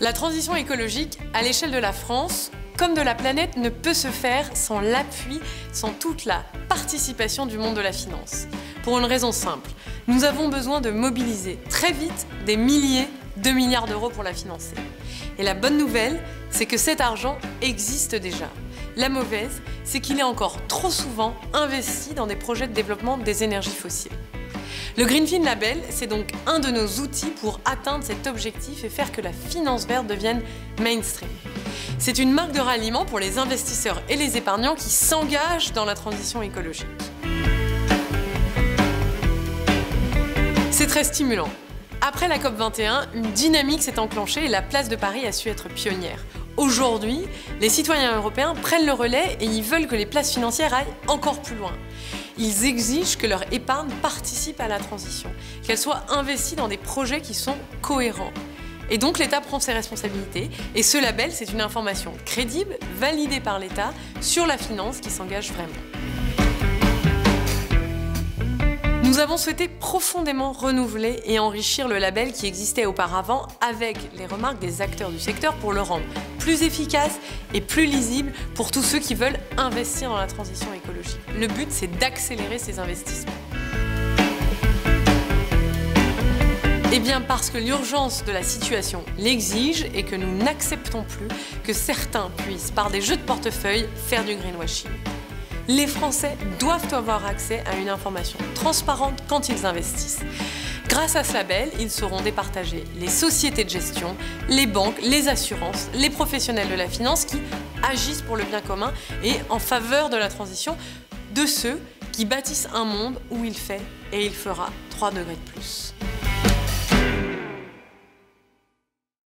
La transition écologique, à l'échelle de la France, comme de la planète, ne peut se faire sans l'appui, sans toute la participation du monde de la finance. Pour une raison simple, nous avons besoin de mobiliser très vite des milliers de milliards d'euros pour la financer. Et la bonne nouvelle, c'est que cet argent existe déjà. La mauvaise, c'est qu'il est encore trop souvent investi dans des projets de développement des énergies fossiles. Le Greenfin Label, c'est donc un de nos outils pour atteindre cet objectif et faire que la finance verte devienne mainstream. C'est une marque de ralliement pour les investisseurs et les épargnants qui s'engagent dans la transition écologique. C'est très stimulant. Après la COP21, une dynamique s'est enclenchée et la place de Paris a su être pionnière. Aujourd'hui, les citoyens européens prennent le relais et ils veulent que les places financières aillent encore plus loin. Ils exigent que leur épargne participe à la transition, qu'elle soit investie dans des projets qui sont cohérents. Et donc l'État prend ses responsabilités et ce label, c'est une information crédible, validée par l'État, sur la finance qui s'engage vraiment. Nous avons souhaité profondément renouveler et enrichir le label qui existait auparavant avec les remarques des acteurs du secteur pour le rendre plus efficace et plus lisible pour tous ceux qui veulent investir dans la transition écologique. Le but, c'est d'accélérer ces investissements. Eh bien parce que l'urgence de la situation l'exige et que nous n'acceptons plus que certains puissent, par des jeux de portefeuille, faire du greenwashing. Les Français doivent avoir accès à une information transparente quand ils investissent. Grâce à ce label, ils sauront départager les sociétés de gestion, les banques, les assurances, les professionnels de la finance qui agissent pour le bien commun et en faveur de la transition de ceux qui bâtissent un monde où il fait et il fera 3 degrés de plus.